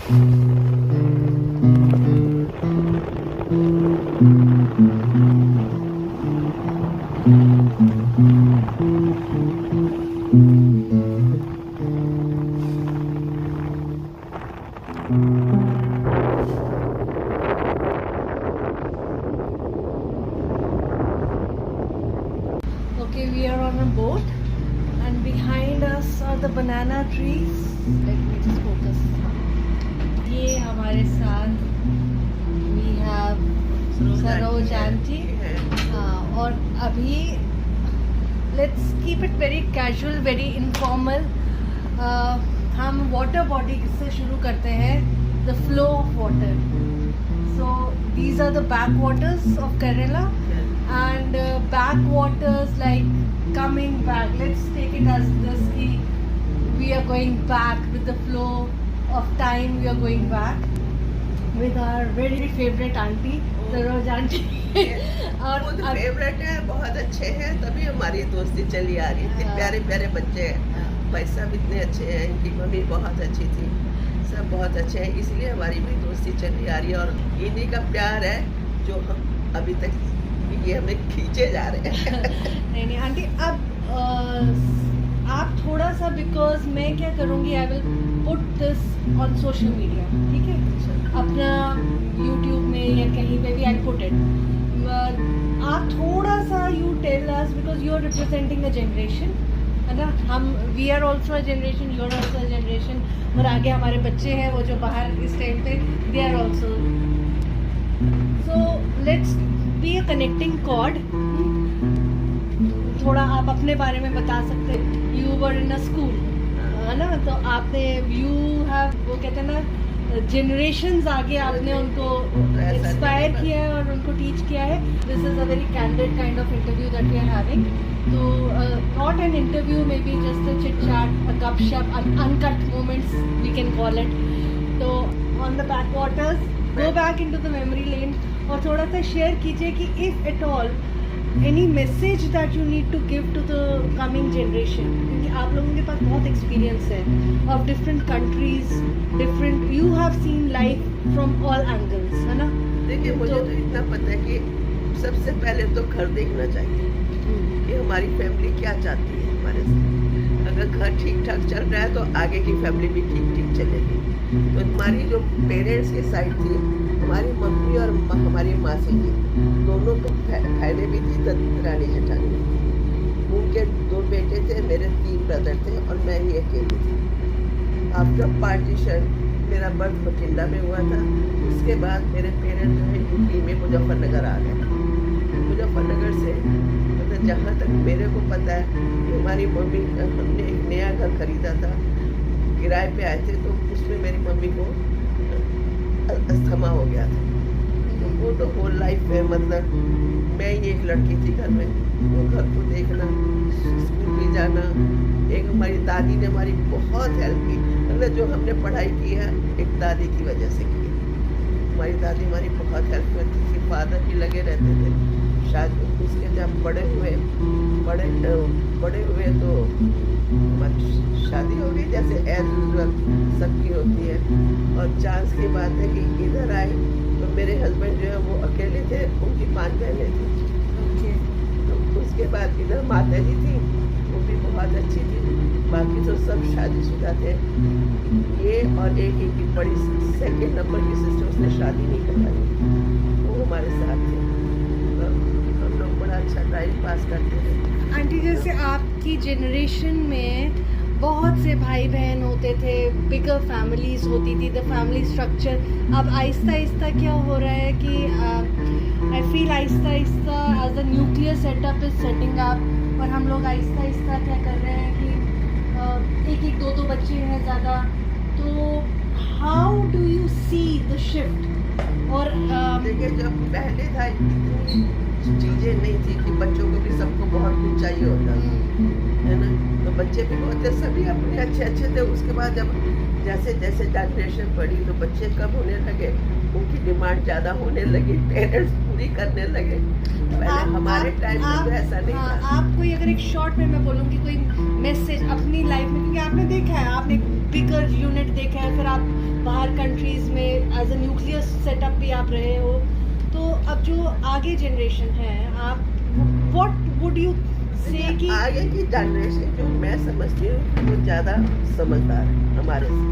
Okay, we are on a boat and behind us are the banana trees. Let me just focus. ये हमारे साथ we have Saroj aunty और अभी let's keep it very casual, very informal. हम water body से शुरू करते हैं, the flow of water. So these are the backwaters of Kerala. And backwaters like coming back, let's take it as this ki we are going back with the flow of time. We are going back with our very favorite auntie Saroj aunty. और favourite है, बहुत अच्छे हैं, तभी हमारी दोस्ती चली आ रही थी। प्यारे प्यारे बच्चे हैं, भाई साहब इतने अच्छे हैं, इनकी मम्मी बहुत अच्छी थी, सब बहुत अच्छे हैं, इसलिए हमारी भी दोस्ती चली आ रही है। और इन्हीं का प्यार है जो हम अभी तक ये हमें खींचे जा रहे हैं। नहीं आंटी, अब आप थोड़ा सा, बिकॉज मैं क्या करूँगी, I will put this on social media, ठीक है, अपना यूट्यूब में या कहीं पे भी आई पुट इट। आप थोड़ा सा you tell us, because you are representing a generation, है ना, हम we are also a generation, you are also a generation, और आगे हमारे बच्चे हैं वो जो बाहर इस टाइम पे they are also, so let's be a connecting cord. थोड़ा आप अपने बारे में बता सकते, you were in a school, है ना, तो आपने यू हैव, वो कहते हैं ना, जनरेशंस आगे आपने उनको इंस्पायर किया है और उनको टीच किया है। This is a very candid kind of interview that we are having, तो not an interview, maybe just a chit chat, a गपशप, uncut moments we can call it. तो on the back waters, go back into the memory lane और थोड़ा सा share कीजिए कि if at all any message that you need to give to the coming generation, क्योंकि आप लोगों के पास बहुत एक्सपीरियंस है of different countries, different, you have seen life from all angles, है ना। देखिए, मुझे तो इतना पता है कि सबसे पहले तो घर देखना चाहिए कि हमारी फैमिली क्या चाहती है हमारे से। अगर घर ठीक ठाक चल रहा है तो आगे की फैमिली भी ठीक ठीक चलेगी। तो हमारी जो पेरेंट्स की साइड थी, हमारी मम्मी और हमारी मासी जी दोनों को फैले भी थी, दरानी जेठानी थी। उनके 2 बेटे थे, मेरे 3 ब्रदर थे और मैं ही अकेली थी। आफ्टर पार्टीशन मेरा बर्थ बठिंडा में हुआ था। उसके बाद मेरे पेरेंट्स जो है यूपी में मुजफ्फरनगर आ गए। मुजफ्फरनगर से मतलब जहाँ तक मेरे को पता है कि हमारी मम्मी, हमने एक नया घर खरीदा था, किराए पे आए थे, तो उसमें मेरी मम्मी को अस्थमा हो गया था। तो वो तो होल लाइफ में, मतलब मैं ही एक लड़की थी घर में, वो घर को देखना, स्कूल भी जाना। एक हमारी दादी ने हमारी बहुत हेल्प की, मतलब जो हमने पढ़ाई की है एक दादी की वजह से की है। हमारी दादी हमारी बहुत हेल्प करती थी, फादर भी लगे रहते थे। शादी उसके जब बड़े हुए तो हमारी शादी हो गई, जैसे एज यूजुअल सबकी होती है। और चांस की बात है कि इधर आए तो मेरे हस्बैंड जो है वो अकेले थे, उनकी 5 बहनें थी। तो उसके बाद इधर माता जी थी, वो भी बहुत अच्छी थी, बाकी तो सब शादीशुदा थे। ये और एक की बड़ी 2nd नंबर की सिस्टर, उसने शादी नहीं करवाई, वो हमारे साथ थे। तो हम लोग बड़ा अच्छा टाइम पास करते थे। आंटी, जैसे आपकी जनरेशन में बहुत से भाई बहन होते थे, बिगर फैमिलीज होती थी, द फैमिली स्ट्रक्चर, अब आहिस्ता आहिस्ता क्या हो रहा है कि आई फील आहिस्ता आहिस्ता as the nuclear setup is setting up, और हम लोग आहिस्ता आहिस्ता क्या कर रहे हैं कि एक एक 2 बच्चे हैं ज़्यादा। तो how do you see the shift? और देखिए, जब पहले था इतनी चीज़ें नहीं थी कि बच्चों को भी सबको बहुत कुछ चाहिए होता है ना, तो बच्चे भी बहुत थे, सभी अपने अच्छे थे। उसके बाद जब जैसे जैसे जनरेशन बढ़ी तो बच्चे कम होने लगे, उनकी डिमांड ज़्यादा होने लगी, पेरेंट्स पूरी करने लगे। पहले हमारे टाइम में तो ऐसा नहीं था। आप कोई अगर एक शॉर्ट में मैं बोलूँगी कोई मैसेज अपनी लाइफ में, क्योंकि आपने देखा है, आपने बिगर यूनिट देखा है, फिर आप बाहर कंट्रीज में एज अ न्यूक्लियर सेटअप भी आप रहे हो, तो अब जो आगे जनरेशन है, आप व्हाट वुड यू से कि आगे की जनरेशन जो मैं समझती हूँ वो ज़्यादा समझदार है हमारे से,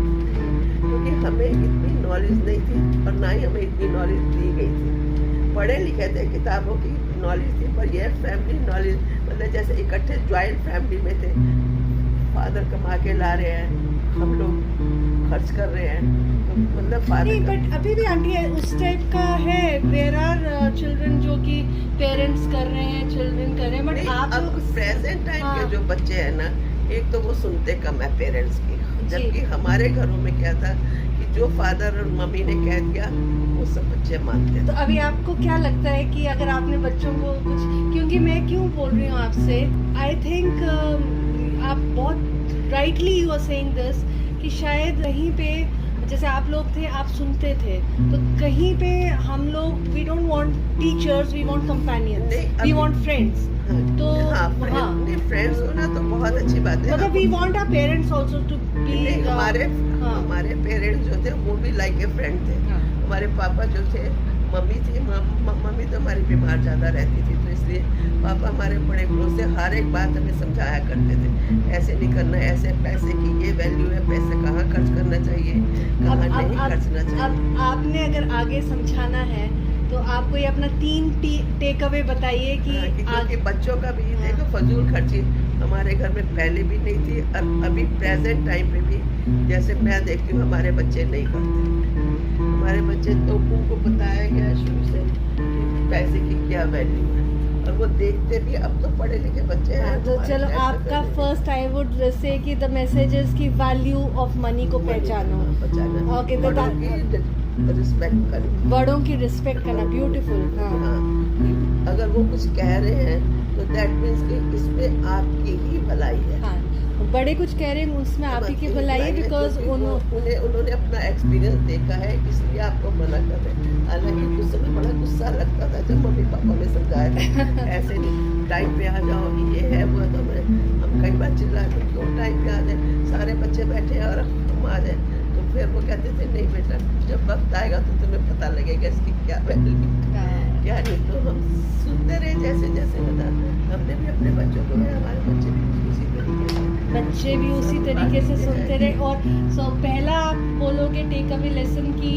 क्योंकि हमें इतनी नॉलेज नहीं थी और ना ही हमें इतनी नॉलेज दी गई थी। पढ़े लिखे थे, किताबों की नॉलेज थी, पर यह फैमिली नॉलेज मतलब जैसे इकट्ठे ज्वाइंट फैमिली में थे, फादर कमा के ला रहे हैं, हम लोग खर्च कर रहे हैं, तो मतलब फादर नहीं, बट अभी भी आंटी उस टाइप का है, देयर आर चिल्ड्रन जो कि पेरेंट्स कर रहे हैं, चिल्ड्रन कर रहे हैं, बट आप अब प्रेजेंट टाइम हाँ। के जो बच्चे हैं ना, एक तो वो सुनते कम है पेरेंट्स की, जबकि हमारे घरों में क्या था कि जो फादर और मम्मी ने कह दिया वो सब बच्चे मानते तो थे। अभी आपको क्या लगता है कि अगर आपने बच्चों को कुछ, क्योंकि मैं क्यों बोल रही हूँ आपसे, आई थिंक आप बहुत rightly you are saying this कि शायद कहीं पे जैसे आप लोग थे, आप सुनते थे, तो कहीं पे हम लोग we don't want teachers, we want companions, नहीं, वी अभी- वांट फ्रेंड्स, तो हाँ, हाँ, फ्रेंड्स होना तो बहुत अच्छी बात है। मतलब we want our parents also to be नहीं, हाँ। हमारे पेरेंट्स जो थे वो भी लाइक ए फ्रेंड थे। हाँ। हमारे पापा जो थे, मम्मी थी, मम्मी तो हमारी बीमार ज़्यादा रहती थी, तो इसलिए पापा हमारे बड़े क्लोज से हर एक बात हमें समझाया करते थे, ऐसे नहीं करना, ऐसे पैसे की ये वैल्यू है, पैसे कहाँ खर्च करना चाहिए, कहाँ नहीं खर्चना चाहिए। अब आपने अगर आगे समझाना है तो आप कोई अपना 3 टेक अवे बताइए कि हाँ, क्योंकि आगे बच्चों का भी देखो, फजूल खर्ची हमारे घर में पहले भी नहीं थी और अभी प्रेजेंट टाइम पे भी जैसे मैं देखती हूँ हमारे बच्चे नहीं करते। हमारे बच्चे तो उनको बताया गया है शुरू से कि पैसे की क्या वैल्यू है, और वो देखते भी, अब तो पढ़े लिखे बच्चे हैं। तो हमारे चलो टाइम पे आपका पहले फर्स्ट आई वुड से कि द मैसेजेस की वैल्यू ऑफ मनी को पहचानो, पहचाना, Okay, तो बड़ों की रिस्पेक्ट करो। बड़ों की रिस्पेक्ट करना, ब्यूटीफुल। हाँ, हाँ, अगर वो कुछ कह रहे हैं तो दैट मीन्स कि इसमें आपकी ही भलाई है। हाँ, बड़े कुछ कह रहे हैं उसमें आप ही की भलाई है, बिकॉज उन्होंने अपना एक्सपीरियंस देखा है, इसलिए आपको मना कर रहे हैं। हालांकि उस समय बड़ा गुस्सा लगता था जब मम्मी पापा ने समझाया ऐसे नहीं, टाइम पे आ जाओ, ये है वो है, तो हम कई बार चिल्लाए थे, क्यों टाइम पे आ जाए, सारे बच्चे बैठे हैं और हम आ जाए, तो फिर वो कहते थे नहीं बेटा, जब वक्त आएगा तो तुम्हें पता लगेगा इसकी क्या वैल्यू क्या नहीं। तो हम सुनते रहे जैसे जैसे बता, हमने भी अपने बच्चों को, हमारे बच्चे भी उसी तरीके से उसी तरीके से सुनते रहे। और सो पहला आप बोलोगे टेक अवे लेसन की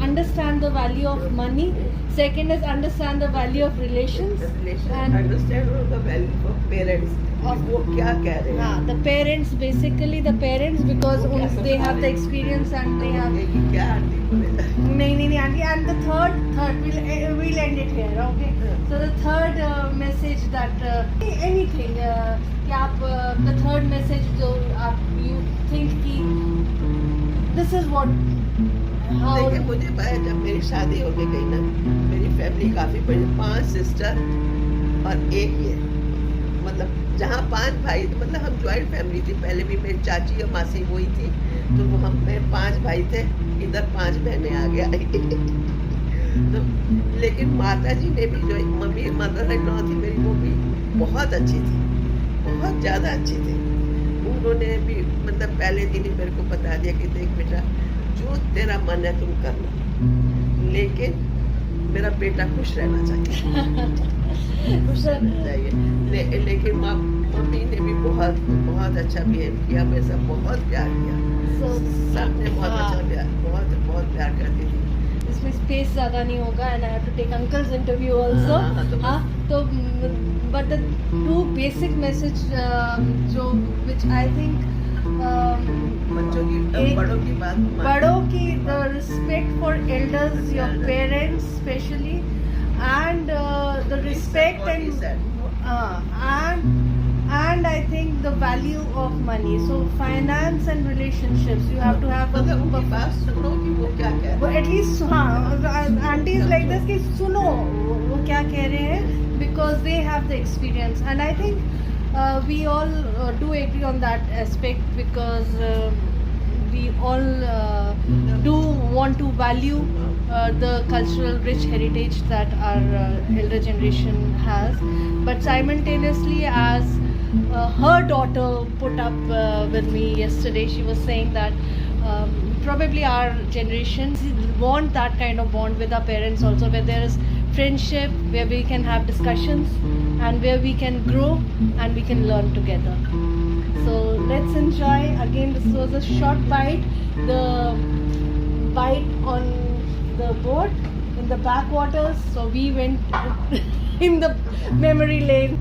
understand the value of money, second is understand the value of relations, understand the value of parents, वो क्या कह रहे हैं। हाँ, the parents, basically the parents, because they have the experience and they have क्या aunty बोले नहीं aunty, and the third we'll end it here, okay? So the third message that anything कि आप the third message जो आप you think कि this is what how देखिए, मुझे जब मेरी शादी हो गई ना, मेरी फैमिली काफी बड़ी, 5 सिस्टर और एक ये, मतलब जहाँ 5 भाई, मतलब हम ज्वाइंट फैमिली थी पहले भी, मेरी चाची और मासी वही थी, तो वो हम में 5 भाई थे, इधर 5 बहनें आ गया तो लेकिन माता जी ने भी, जो मम्मी मदर इन लॉ थी मेरी, वो भी बहुत अच्छी थी, बहुत ज़्यादा अच्छी थी। उन्होंने भी मतलब पहले दिन ही मेरे को बता दिया कि देख बेटा, जो तेरा मन है तुम करना, लेकिन मेरा बेटा खुश रहना चाहिए खुश रहना चाहिए। लेकिन मम्मी ने भी बहुत बहुत अच्छा बिहेव किया, मेरे साथ बहुत प्यार किया, सबने बहुत अच्छा प्यार, बहुत प्यार करती थी। इसमें स्पेस ज़्यादा नहीं होगा, and I have to take uncles interview also. हाँ, तो बट द 2 बेसिक मैसेज जो विच आई थिंक बच्चों की, बड़ों की बात, बड़ों की the respect for elders, your parents specially, and the respect and I think the value of money. So finance and relationships, you have to have मतलब उनकी बात सुनो कि वो क्या कह रहे हैं। at least हाँ, aunties like this कि सुनो वो क्या कह रहे हैं, because they have the experience, and I think we all do agree on that aspect, because we all do want to value the cultural rich heritage that our elder generation has, but simultaneously as her daughter put up with me yesterday. She was saying that probably our generations want that kind of bond with our parents also, where there is friendship, where we can have discussions and where we can grow and we can learn together. So let's enjoy. Again, this was a short bite. The bite on the boat in the backwaters. So we went in the memory lane.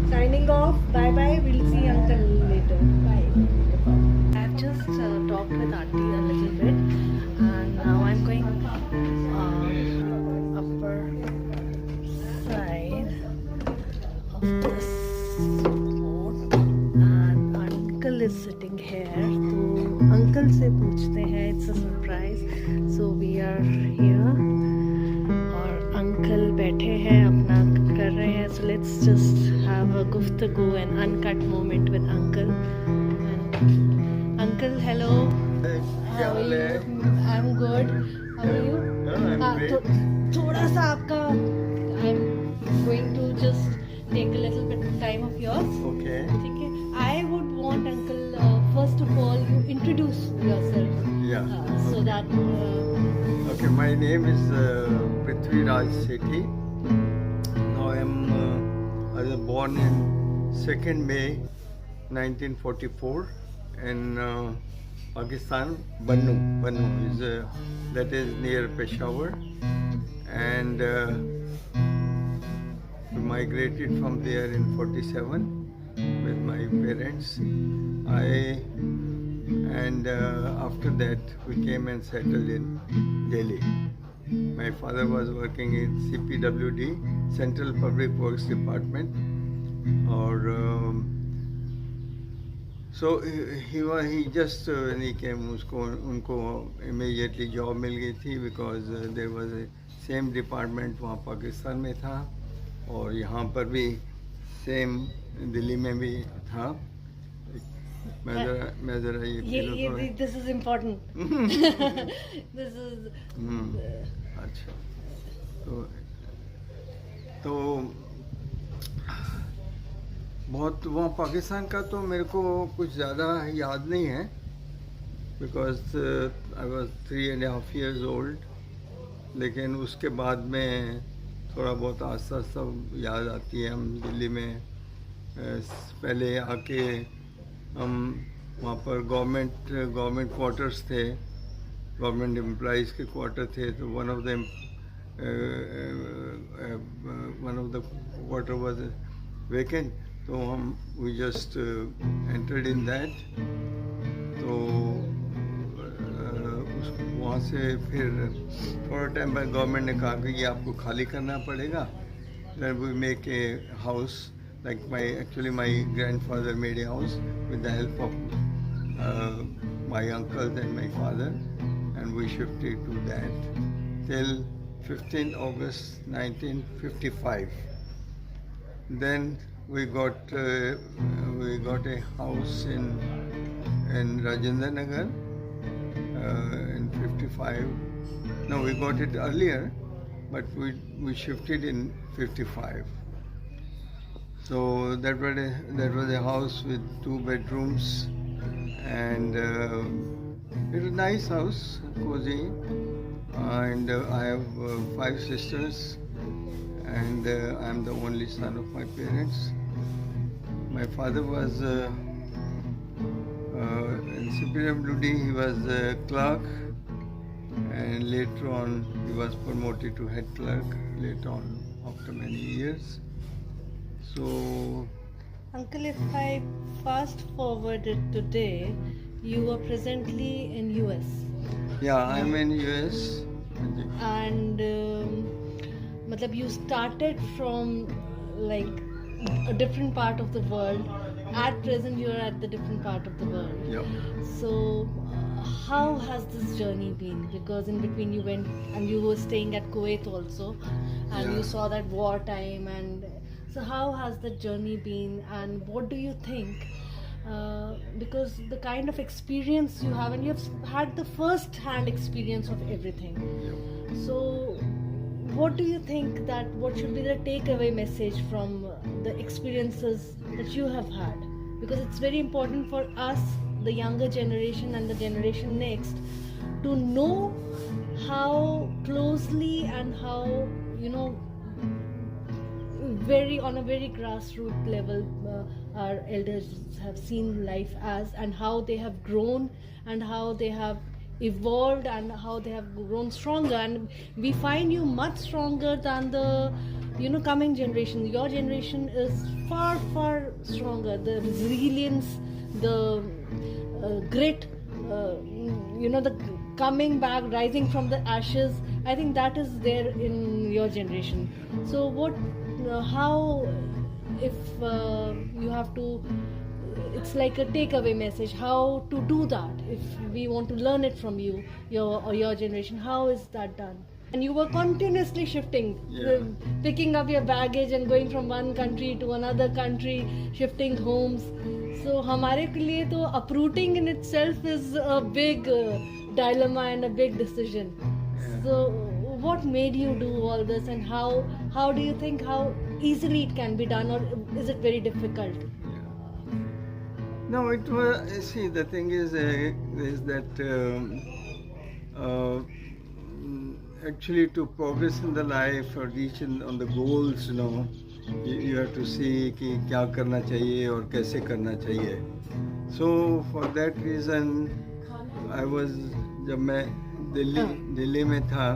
Signing off. Bye bye. We'll see Uncle later. Bye. I've just talked with Auntie a little bit, and now I'm going upper side of this boat, and Uncle is sitting here. तो Uncle से पूछते हैं. It's a surprise. So we are here, और Uncle बैठे हैं अपना कर रहे हैं. So let's just have a guftagoo and uncut moment with Uncle. And Uncle, hello. How are you? I'm good. How are you? I'm great. थोड़ा सा आपका I'm going to just take a little bit of time of yours. Okay. ठीक है. I would want Uncle first of all you introduce yourself. Yeah. So that Okay. My name is Prithvi Raj Sethi. Now I was born in 2nd May 1944 in Pakistan. Bannu is that is near Peshawar, and we migrated from there in 47 with my parents. After that we came and settled in Delhi. My father was working in CPWD, Central Public Works Department, or so he just when he came उनको immediately job मिल गई थी, because there was a same department वहाँ पाकिस्तान में था, और यहाँ पर भी same दिल्ली में भी था. मैं जरा ये this is important. This is अच्छा. तो बहुत वहाँ पाकिस्तान का तो मेरे को कुछ ज़्यादा याद नहीं है, because I was 3.5 years old. लेकिन उसके बाद में थोड़ा बहुत आस्ता आस्ता याद आती है. हम दिल्ली में पहले आके हम वहाँ पर गवर्नमेंट क्वार्टर्स थे, गवर्नमेंट एम्प्लॉइज़ के क्वार्टर थे. तो one of the quarter was vacant. तो we just entered in that. तो वहाँ से फिर थोड़ा टाइम बाद गवर्नमेंट ने कहा कि ये आपको खाली करना पड़ेगा. Then we make a house. Like my grandfather made a house with the help of my uncles and my father, and we shifted to that till 15th August 1955. Then we got a house in Rajendra Nagar in 55. No, we got it earlier, but we shifted in 55. So that was a house with 2 bedrooms, and it was a nice house, cozy. And I have 5 sisters, and I am the only son of my parents. My father was in CPWD. He was a clerk, and later on he was promoted to head clerk later on after many years. So, Uncle, if I fast forwarded today, you are presently in US. yeah, I'm in US. And matlab you started from like a different part of the world. At present, you are at the different part of the world. Yeah. So, how has this journey been? Because in between you went and you were staying at Kuwait also, and Yeah. you saw that war time. And so, how has the journey been? And what do you think? Because the kind of experience you have, and you have had the first-hand experience of everything. Yeah. So, what do you think that what should be the takeaway message from the experiences that you have had? Because it's very important for us, the younger generation and the generation next, to know how closely and how, you know, very on a very grassroots level our elders have seen life as, and how they have grown and how they have evolved and how they have grown stronger. And we find you much stronger than the, you know, coming generation. Your generation is far stronger. The resilience, the grit, you know, the coming back, rising from the ashes, I think that is there in your generation. So what, how, if you have to, it's like a takeaway message, how to do that if we want to learn it from you, your generation, how is that done? And you were continuously shifting, picking up your baggage and going from one country to another country, shifting homes. So हमारे के लिए तो uprooting in itself is a big dilemma and a big decision. So what made you do all this, and how do you think how easily it can be done, or is it very difficult? No, it was. See, the thing is that actually to progress in the life or reach on the goals, you know, you have to see कि क्या करना चाहिए और कैसे करना चाहिए. So for that reason, I was, जब मैं दिल्ली में था,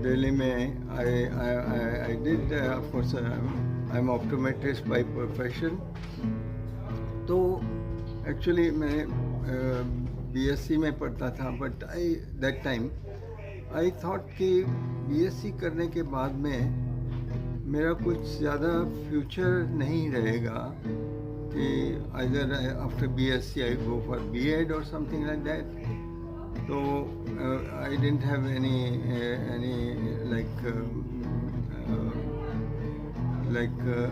दिल्ली में I did, of course, I'm optometrist by profession. तो एक्चुअली मैं BSc में पढ़ता था, but that time I thought कि BSc करने के बाद में मेरा कुछ ज़्यादा फ्यूचर नहीं रहेगा, कि either after BSc I go for B.Ed or something like that. So I didn't have any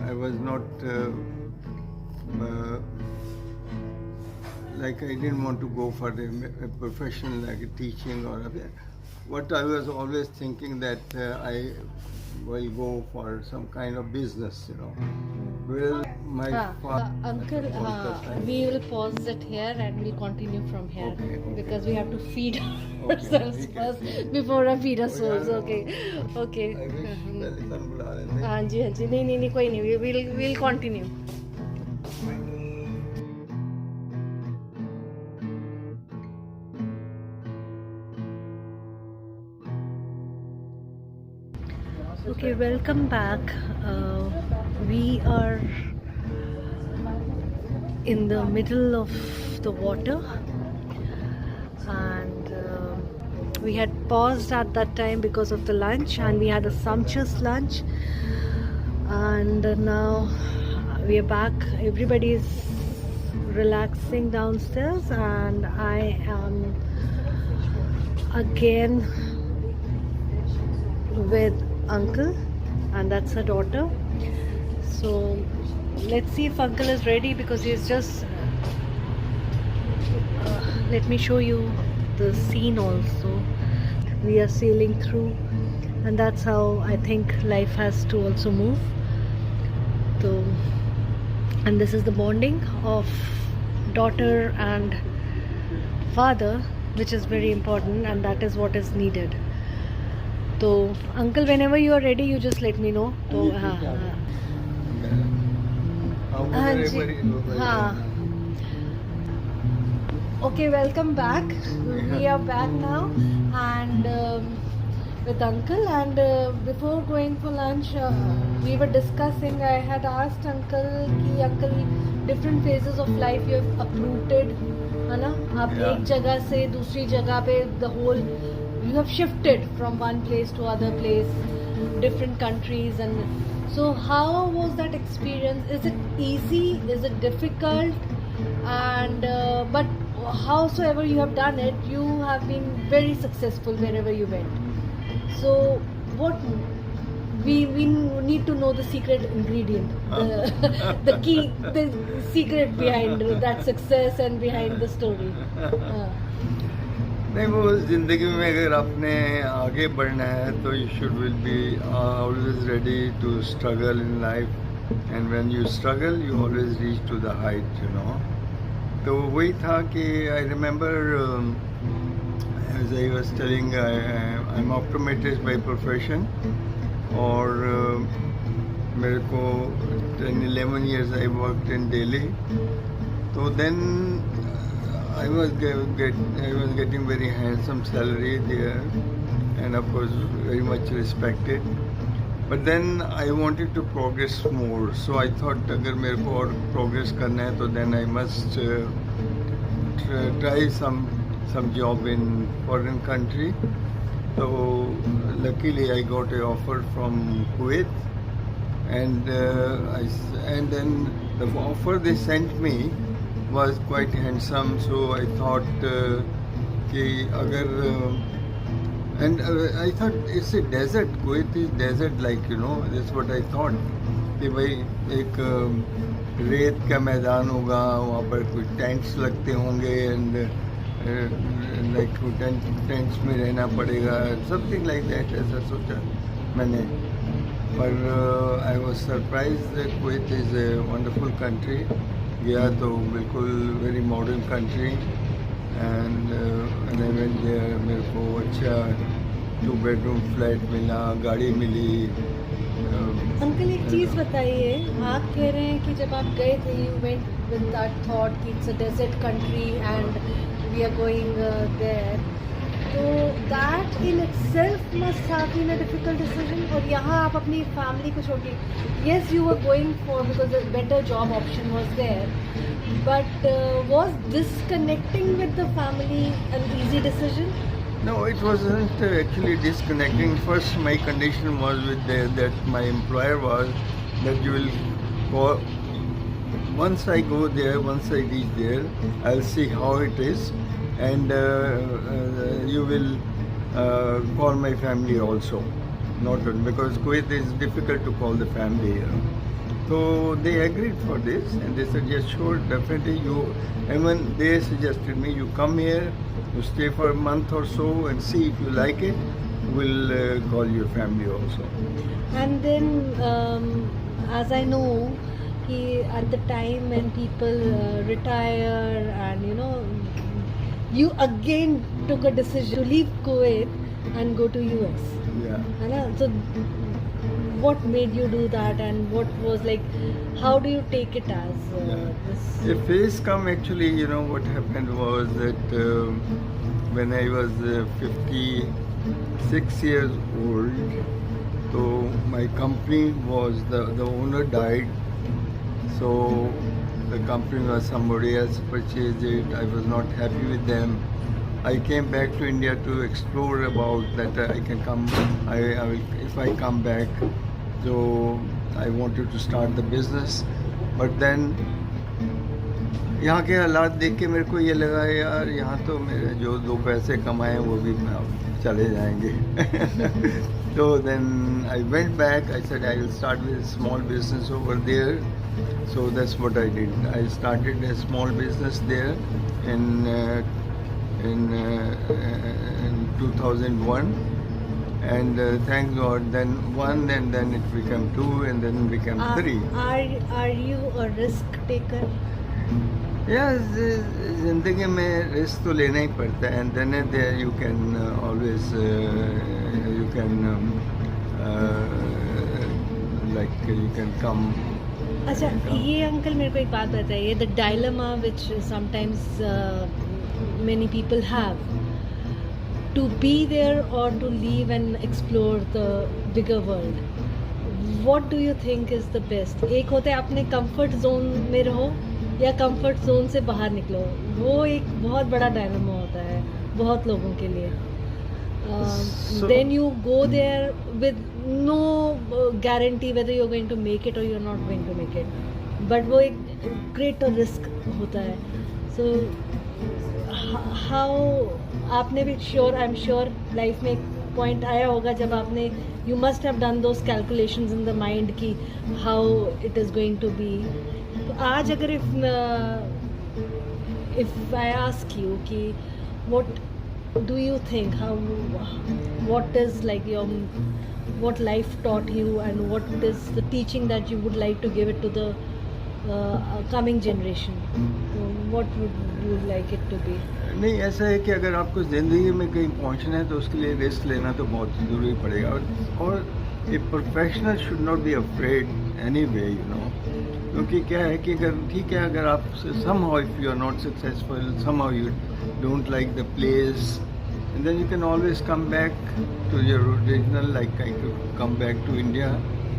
I was not I didn't want to go for a profession like a teaching or what I was always thinking that I will go for some kind of business, you know. Well, my father, uncle, we will pause it here and we'll continue from here, okay. Because we have to feed ourselves first before I feed our souls. Okay. I wish हाँ जी नहीं कोई नहीं, we'll continue. Okay, welcome back. We are in the middle of the water, and we had paused at that time because of the lunch, and we had a sumptuous lunch, and now we are back. Everybody is relaxing downstairs, and I am again with uncle, and that's her daughter. So let's see if uncle is ready, because he's just let me show you the scene also. We are sailing through, and that's how I think life has to also move. So, and this is the bonding of daughter and father, which is very important, and that is what is needed. So, uncle, whenever you are ready, you just let me know. So, Okay, welcome back. We are back now, and with uncle. And before going for lunch, we were discussing. I had asked uncle, कि uncle, different phases of life you have uprooted, है ना? आप एक जगह से दूसरी जगह पे the whole. You have shifted from one place to other place, different countries, and so how was that experience? Is it easy? Is it difficult? And but howsoever you have done it, you have been very successful wherever you went. So what we need to know the secret ingredient, the key, the secret behind that success and behind the story. नहीं, वो ज़िंदगी में अगर आपने आगे बढ़ना है तो you should will be always ready to struggle in life, and when you struggle you always reach to the height, you know. तो वही था कि I remember as I was telling, I am optometrist by profession, और मेरे को 10-11 years I worked in Delhi. So then I was getting very handsome salary there, and of course very much respected. But then I wanted to progress more, so I thought अगर मेरे को और progress करना है तो then I must try some job in foreign country. So luckily I got an offer from Kuwait, and then the offer they sent me was quite handsome, so I thought कि अगर and I thought it's a desert, Kuwait is desert like, you know, that's what I thought कि भाई एक रेत का मैदान होगा, वहाँ पर कुछ टेंट्स लगते होंगे, एंड लाइक टेंट्स में रहना पड़ेगा, समथिंग लाइक दैट, ऐसा सोचा मैंने. पर I was surprise that Kuwait is a wonderful country. गया तो बिल्कुल very modern country, and I went there. मेरे को अच्छा 2 bedroom फ्लैट मिला, गाड़ी मिली. अंकल एक चीज़ बताइए, आप कह रहे हैं कि जब आप गए थे you went with that thought कि it's a desert country and we are going there, तो that in itself must have been a difficult decision. और यहाँ आप अपनी फैमिली को छोड़ के, yes you were going for because a better job option was there, but was disconnecting with the family an easy decision? No, it wasn't actually disconnecting. First, my condition was that my employer was that you will go. Once I go there, once I reach there, I'll see how it is, and you will call my family also. Not because Kuwait is difficult to call the family here. So they agreed for this, and they said, yes, sure, definitely. Even they suggested me, you come here, you stay for a month or so, and see if you like it. We'll call your family also. And then, as I know, at the time when people retire, and you know, you again took a decision to leave Kuwait and go to US. Yeah. So what made you do that, and what was like, how do you take it as this? The phase come actually, you know, what happened was that when I was 56 years old, so my company was, the owner died, so the company was somebody else purchased it. I was not happy with them. I came back to India to explore about that I can come, I will, if I come back. So I wanted to start the business, but then यहाँ के हालात देख के मेरे को ये लगा यार यहाँ तो मेरे जो 2 पैसे कमाए वो भी चले जाएंगे. So then I went back. I said I will start with a small business over there. So that's what I did. I started a small business there in 2001, and thank God, then 1, and then it became 2, and then it became 3. Are you a risk taker? Yes, जिंदगी में risk तो लेना ही पड़ता है, and then there you can always you can like you can come. अच्छा, ये uncle मेरे को एक बात बताइए, the dilemma which sometimes many people have, to be there or to leave and explore the bigger world. What do you think is the best? एक होता है अपने comfort zone में रहो या comfort zone से बाहर निकलो. वो एक बहुत बड़ा डायलेमा होता है बहुत लोगों के लिए. Then you go there with no guarantee whether you're going to make it or you're not going to make it. But वो एक greater risk होता है. So how आपने भी I'm sure life में एक point आया होगा जब आपने, you must have done those calculations in the mind कि how it is going to be. तो आज अगर if I ask you कि what do you think? What is like what life taught you, and what is the teaching that you would like to give it to the coming generation? What would you like it to be? नहीं, ऐसा है कि अगर आपको ज़िंदगी में कहीं पहुंचना है तो उसके लिए रिस्क लेना तो बहुत ज़रूरी पड़ेगा, और a professional should not be afraid any way, you know, क्योंकि क्या है कि अगर ठीक है, अगर आप somehow if you are not successful, somehow you don't like the place, and then you can always come back to your original, like I could come back to India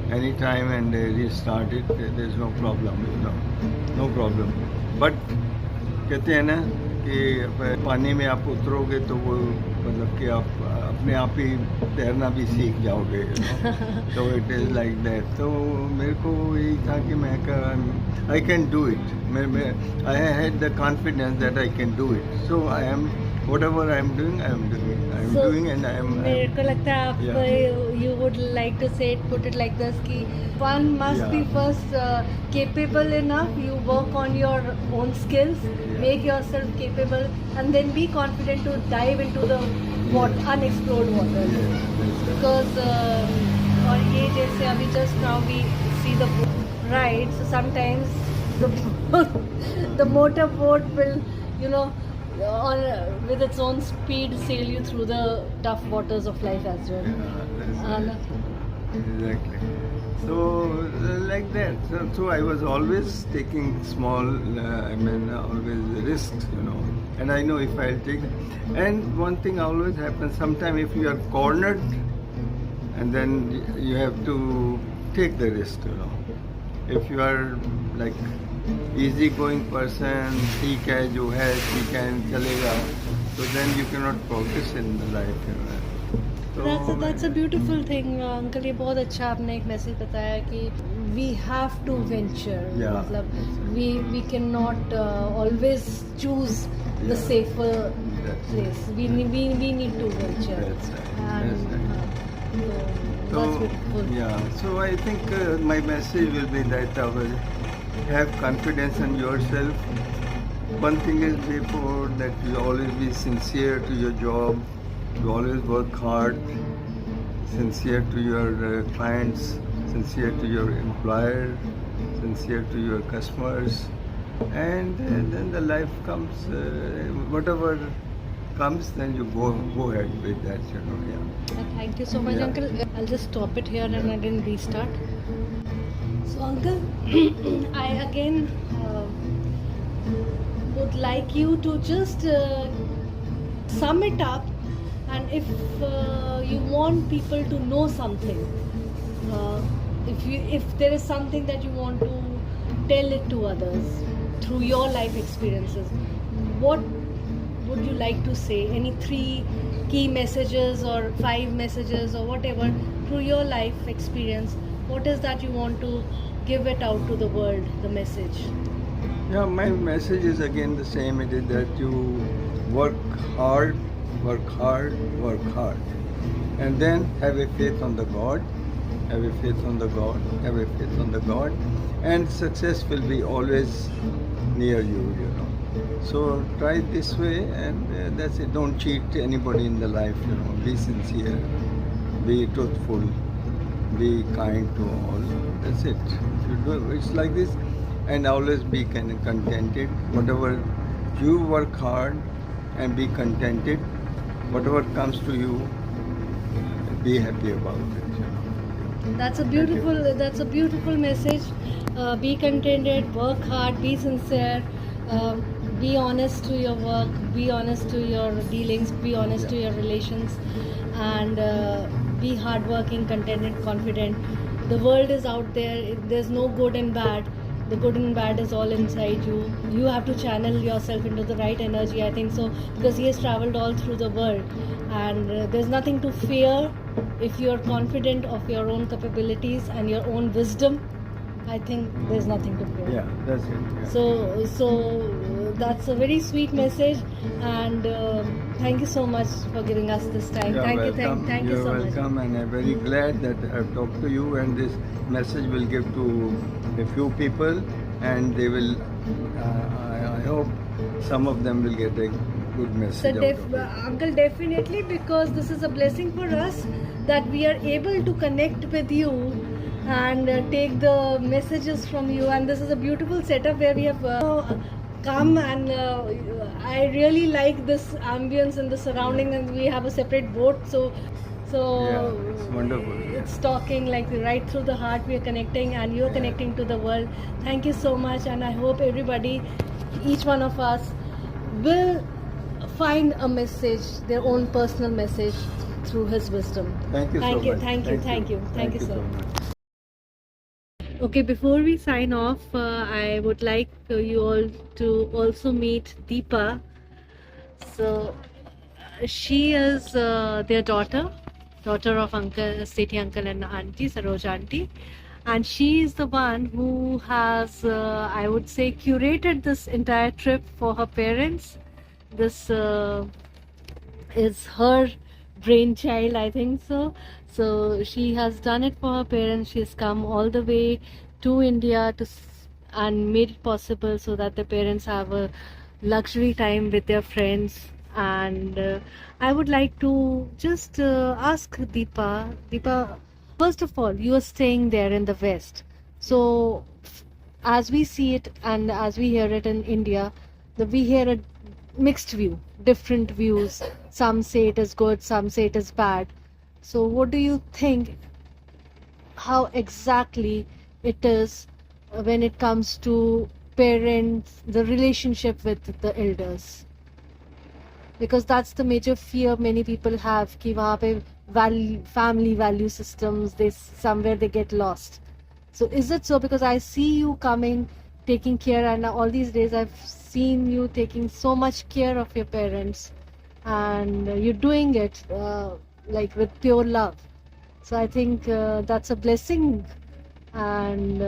anytime and restart it. There's no problem, you know, no problem. But कहते हैं ना कि पानी में आप उतरोगे तो वो मतलब कि आप अपने आप ही तैरना भी सीख जाओगे, you know? तो इट इज़ लाइक दैट. तो मेरे को यही था कि मैं आई कैन डू इट. मैं I had the confidence that I can do it. So I am whatever I am doing, So, and I am. मेरे को लगता है आप you would like to say it, put it like this कि one must be first capable enough. You work on your own skills, make yourself capable, and then be confident to dive into the unexplored waters. Because और ये जैसे अभी just now we see the boat ride, so sometimes the motor boat will, you know, or with its own speed sail you through the tough waters of life as well. Exactly. So like that. So I was always taking small, always risks, you know. And I know if I'll take, and one thing always happens. Sometimes if you are cornered, and then you have to take the risk, you know. If you are like easy going person, ठीक है जो है ठीक है चलेगा, so then you cannot progress in the life, you know. That's a beautiful thing, uncle. ये बहुत अच्छा आपने एक मैसेज बताया कि we have to venture. मतलब we cannot always choose the safer place. We need to venture. That's right. That's beautiful. Yeah. So I think my message will be that have confidence in yourself. One thing is before that you always be sincere to your job. You always work hard. Sincere to your clients. Sincere to your employer. Sincere to your customers. And then the life comes. Whatever comes, then you go ahead with that. You know. Yeah. Thank you so much, uncle. I'll just stop it here and again restart. So, uncle, I again would like you to just sum it up, and if you want people to know something, if there is something that you want to tell it to others through your life experiences, what would you like to say? Any 3 key messages or 5 messages or whatever through your life experience? What is that you want to give it out to the world, the message? Yeah, my message is again the same. It is that you work hard, work hard, work hard. And then have a faith on the God, have a faith on the God, have a faith on the God. And success will be always near you, you know. So try it this way, and that's it. Don't cheat anybody in the life, you know. Be sincere, be truthful, be kind to all. That's it. If you do it's like this, and always be kind of contented. Whatever you work hard and be contented. Whatever comes to you, be happy about it. You know. That's a beautiful message. Be contented, work hard, be sincere, be honest to your work, be honest to your dealings, be honest to your relations, and be hardworking, contented, confident. The world is out there. There's no good and bad. The good and bad is all inside you. You have to channel yourself into the right energy, I think so, because he has traveled all through the world, and there's nothing to fear if you're confident of your own capabilities and your own wisdom. I think there's nothing to fear. Yeah, that's it. Yeah. So that's a very sweet message, and thank you so much for giving us this time. You're Thank welcome. you, thank you so much. You're welcome, and I'm very glad that I've talked to you, and this message will give to a few people, and they will. I hope some of them will get a good So message out of it. Uncle, definitely, because this is a blessing for us that we are able to connect with you and take the messages from you. And this is a beautiful setup where we have come, and I really like this ambience and the surrounding, and we have a separate boat. So Yeah, it's wonderful. it's talking like right through the heart. We are connecting, and you're Yeah. connecting to the world. Thank you so much, and I hope everybody, each one of us, will find a message, their own personal message through his wisdom. Thank you so Thank you, much. thank you, thank you, thank you, sir. much. Okay, before we sign off, I would like you all to also meet Deepa. So, she is their daughter of uncle, Sethi uncle and auntie, Saroj auntie. And she is the one who has, I would say, curated this entire trip for her parents. This is her brainchild, I think so. So she has done it for her parents. She has come all the way to India and made it possible so that the parents have a luxury time with their friends. And I would like to just ask Deepa, first of all, you are staying there in the West. So as we see it and as we hear it in India, we hear a mixed view, different views. Some say it is good, some say it is bad. So, what do you think? How exactly it is when it comes to parents, the relationship with the elders? Because that's the major fear many people have. कि वहाँ पे family value systems, somewhere they get lost. So is it so? Because I see you coming, taking care, and all these days I've seen you taking so much care of your parents, and you're doing it like with pure love. So I think that's a blessing. And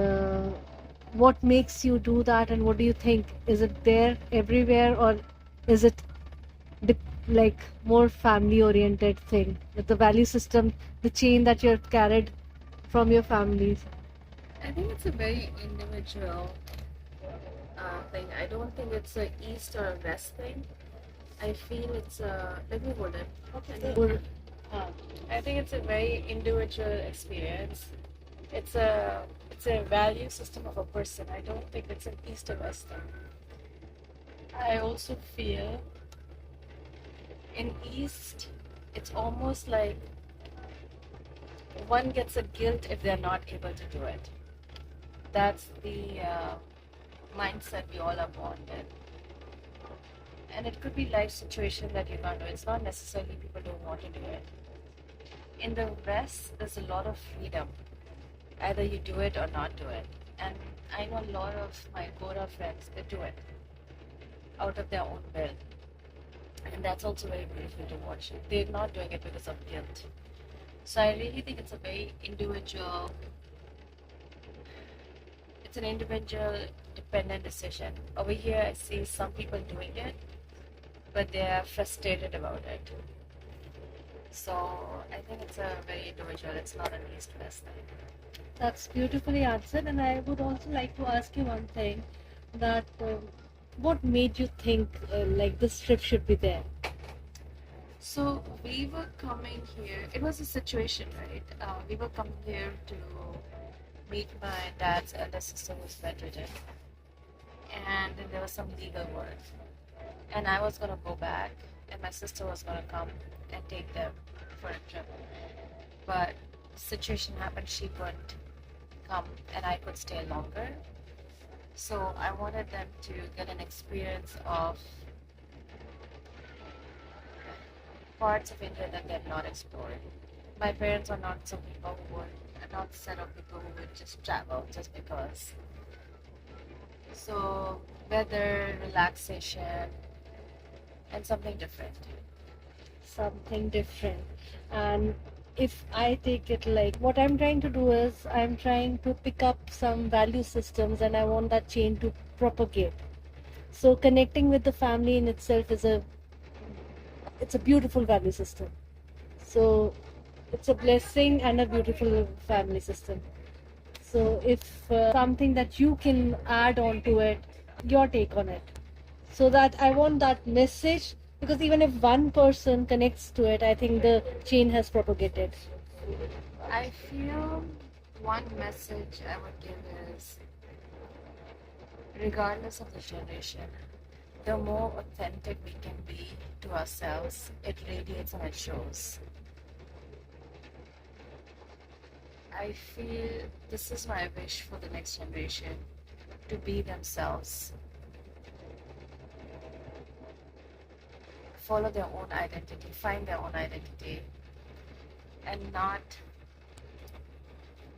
what makes you do that, and what do you think? Is it there everywhere, or is it like more family oriented thing with the value system, the chain that you're carried from your families? I think it's a very individual thing. I don't think it's a East or a West thing. I feel it's a. Let me hold it. Or, I think it's a very individual experience. It's a value system of a person. I don't think it's an East or West thing. I also feel in East, it's almost like one gets a guilt if they're not able to do it. That's the mindset we all are born with. And it could be life situation that you can't do. It's not necessarily people don't want to do it. In the West, there's a lot of freedom. Either you do it or not do it. And I know a lot of my Gora friends, they do it out of their own will. And that's also very beautiful to watch. They're not doing it because of guilt. So I really think it's a very individual, it's an individual dependent decision. Over here I see some people doing it, but they're frustrated about it. So I think it's a very individual, it's not an East-West thing. that's beautifully answered. And I would also like to ask you one thing, that what made you think like this trip should be there? So we were coming here, it was a situation, right? We were coming here to meet my dad's elder sister who's bedridden. And then there was some legal work. And I was going to go back, and my sister was going to come and take them for a trip. But situation happened, she couldn't come, and I could stay longer. So I wanted them to get an experience of parts of India that they've not explored. My parents are not some people who are not set of people who would just travel just because. So weather, relaxation, and something different. Something different. And if I take it like, what I'm trying to do is I'm trying to pick up some value systems, and I want that chain to propagate. So connecting with the family in itself is it's a beautiful value system. So it's a blessing and a beautiful family system. So if something that you can add on to it, your take on it, so that I want that message Because even if one person connects to it, I think the chain has propagated. I feel one message I would give is, regardless of the generation, the more authentic we can be to ourselves, it radiates and it shows. I feel this is my wish for the next generation, to be themselves, follow their own identity, find their own identity, and not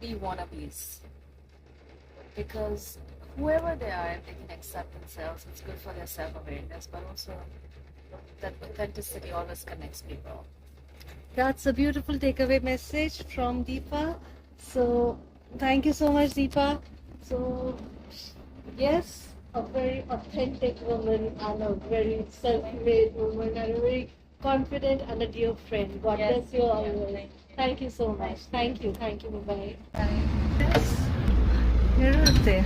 be wannabes. Because whoever they are, if they can accept themselves, it's good for their self-awareness, but also that authenticity always connects people. That's a beautiful takeaway message from Deepa. So, thank you so much, Deepa. So, yes, a very authentic woman and a very self-made woman and a very confident and a dear friend. God Yes. bless you all. Yeah, Thank you so much. Thank you. Bye-bye. Bye. Yes. You're right there.